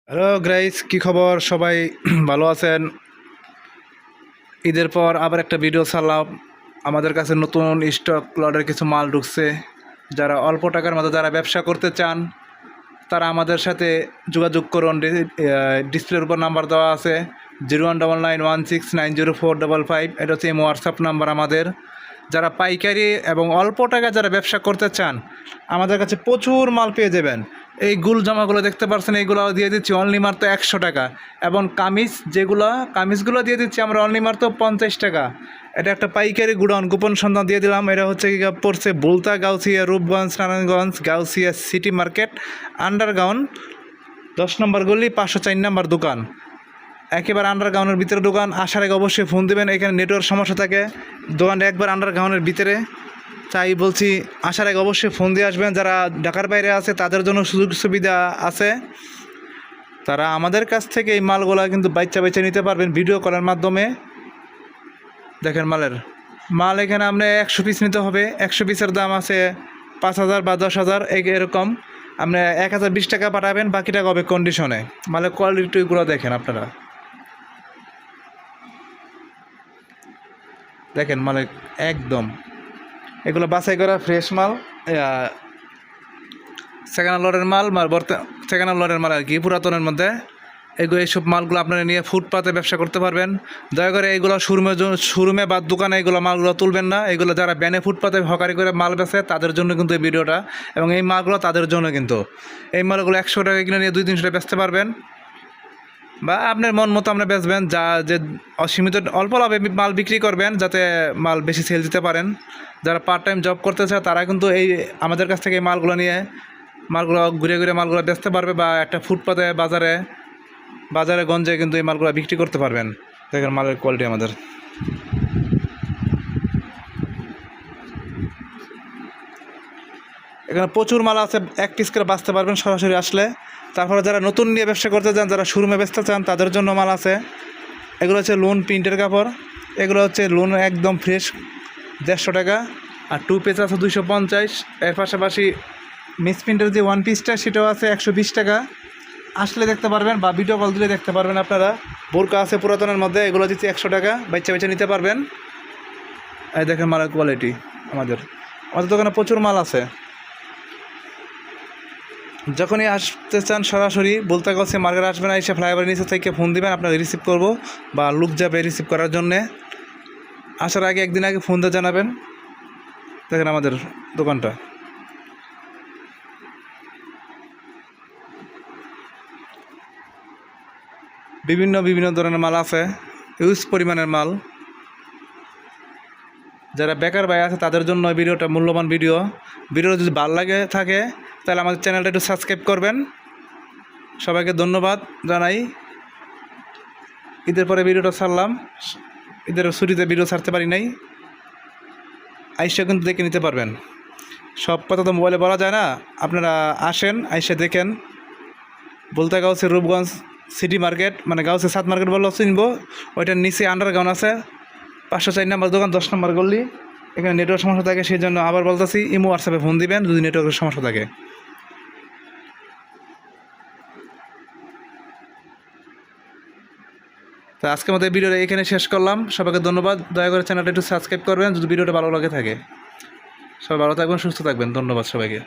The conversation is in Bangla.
হ্যালো গ্রাইস, কি খবর? সবাই ভালো আছেন? ঈদের পর আবার একটা ভিডিও ছাড়লাম। আমাদের কাছে নতুন স্টক লটের কিছু মাল ঢুকছে। যারা অল্প টাকার মধ্যে যারা ব্যবসা করতে চান তারা আমাদের সাথে যোগাযোগ করুন। ডিসপ্লের উপর নাম্বার দেওয়া আছে 019916904555। এটা হচ্ছে হোয়াটসঅ্যাপ নাম্বার আমাদের। যারা পাইকারি এবং অল্প টাকা যারা ব্যবসা করতে চান আমাদের কাছে প্রচুর মাল পেয়ে যাবেন। এই গুল জামাগুলো দেখতে পাচ্ছেন, এইগুলো দিয়ে দিচ্ছি অনলি মাত্র 100 টাকা। এবং কামিজগুলো দিয়ে দিচ্ছি আমরা অনলি মাত্র 50 টাকা। এটা একটা পাইকারি গুডাউন গোপন সন্ধান দিয়ে দিলাম। এটা হচ্ছে কি পড়ছে Bulta, Gausia, Rupganj, Narayanganj, Gausia city market, underground 10 number গলি, 504 নম্বর দোকান। একেবারে আন্ডারগ্রাউন্ডের ভিতরে দোকান। আসার আগে অবশ্যই ফোন দেবেন। এখানে নেটওয়ার্ক সমস্যা থাকে, দোকানটা একবার আন্ডারগ্রাউন্ডের ভিতরে। তাই বলছি আসার আগে অবশ্যই ফোন দিয়ে আসবেন। যারা ঢাকার বাইরে আছে তাদের জন্য সুযোগ সুবিধা আছে, তারা আমাদের কাছ থেকে এই মালগুলা কিন্তু বাচ্চা নিতে পারবেন ভিডিও কলের মাধ্যমে। দেখেন মাল এখানে আপনি 100 পিস নিতে হবে। 100 পিসের দাম আছে 5,000 বা 10,000 এরকম। আপনি 1,020 টাকা পাঠাবেন, বাকি টাকা হবে কন্ডিশনে। মালের কোয়ালিটিগুলো দেখেন আপনারা, দেখেন মালের একদম এগুলো বাছাই করা ফ্রেশ মাল, সেকেন্ড লটের মাল সেকেন্ড লটের মাল আর কি, পুরাতনের মধ্যে। এইসব মালগুলো আপনারা নিয়ে ফুটপাতে ব্যবসা করতে পারবেন। দয়া করে এইগুলো শোরুমে বা দোকানে এইগুলো মালগুলো তুলবেন না। এগুলো যারা ব্যানে ফুটপাতে হকারি করে মাল বেচে তাদের জন্য কিন্তু এই ভিডিওটা, এবং এই মালগুলো তাদের জন্য কিন্তু। এই মালগুলো 100 টাকা কিনে নিয়ে 200-300 টাকা বেচতে পারবেন, বা আপনার মন মতো আপনি বেচবেন। যে অসীমিত অল্প লাভে মাল বিক্রি করবেন, যাতে মাল বেশি সেল দিতে পারেন। যারা পার্ট টাইম জব করতে চায় তারা কিন্তু আমাদের কাছ থেকে এই মালগুলো নিয়ে ঘুরে মালগুলো বেচতে পারবে, বা একটা ফুটপাতে বাজারে গঞ্জে কিন্তু এই মালগুলো বিক্রি করতে পারবেন। দেখেন মালের কোয়ালিটি আমাদের। এখানে প্রচুর মাল আছে, এক পিস করে বাঁচতে পারবেন সরাসরি আসলে। তারপরে যারা নতুন নিয়ে ব্যবসা করতে চান, যারা শোরুমে বেচতে চান তাদের জন্য মাল আছে। এগুলো হচ্ছে লোন প্রিন্টের কাপড়। এগুলো হচ্ছে লোন একদম ফ্রেশ, 150 টাকা। আর 2 পিস আছে 250। এর পাশাপাশি মিক্স প্রিন্টের যে 1 পিসটা সেটাও আছে 120 টাকা। আসলে দেখতে পারবেন, বা ভিডিও কল দিলে দেখতে পারবেন আপনারা। বোরকা আছে পুরাতনের মধ্যে, এগুলো দিচ্ছি 100 টাকা, বাচ্চা নিতে পারবেন। এই দেখেন মালের কোয়ালিটি আমাদের দোকানে প্রচুর মাল আছে। যখনই আসতে চান সরাসরি বলতে গেছে মার্কেট আসবেন, এসে ফ্লাইওভারের নিচে থেকে ফোন দিবেন, আপনাকে রিসিভ করব, বা লোক যাবে রিসিভ করার জন্যে। আসার আগে একদিন আগে ফোন দিয়ে জানাবেন। দেখেন আমাদের দোকানটা, বিভিন্ন ধরনের মাল আছে, হিউজ পরিমাণের মাল। যারা বেকার ভাই আছে তাদের জন্য ভিডিওটা মূল্যবান ভিডিওটা যদি ভালো লাগে থাকে তাহলে আমাদের চ্যানেলটা একটু সাবস্ক্রাইব করবেন। সবাইকে ধন্যবাদ জানাই। ঈদের পরে ভিডিওটা ছাড়লাম, ঈদের ছুটিতে ভিডিও ছাড়তে পারি নাই। আইসা কিন্তু দেখে নিতে পারবেন। সব কথা তো মোবাইলে বলা যায় না, আপনারা আসেন, আইসা দেখেন। বলতে গাউসে রূপগঞ্জ সিটি মার্কেট, মানে গাউসে 7 মার্কেট বললেও চিনবো। ওইটার নিচে আন্ডারগ্রাউন্ড আছে, 504 নম্বর দোকান, 10 নম্বর গলি। এখানে নেটওয়ার্ক সমস্যা থাকে, সেই জন্য আবার বলতেছি হোয়াটসঅ্যাপে ফোন দিবেন যদি নেটওয়ার্কের সমস্যা থাকে। তো আজকের মতো এই ভিডিওটা এখানে শেষ করলাম। সবাইকে ধন্যবাদ। দয়া করে চ্যানেলটা একটু সাবস্ক্রাইব করবেন যদি ভিডিওটা ভালো লাগে থাকে। সবাই ভালো থাকবেন, সুস্থ থাকবেন। ধন্যবাদ সবাইকে।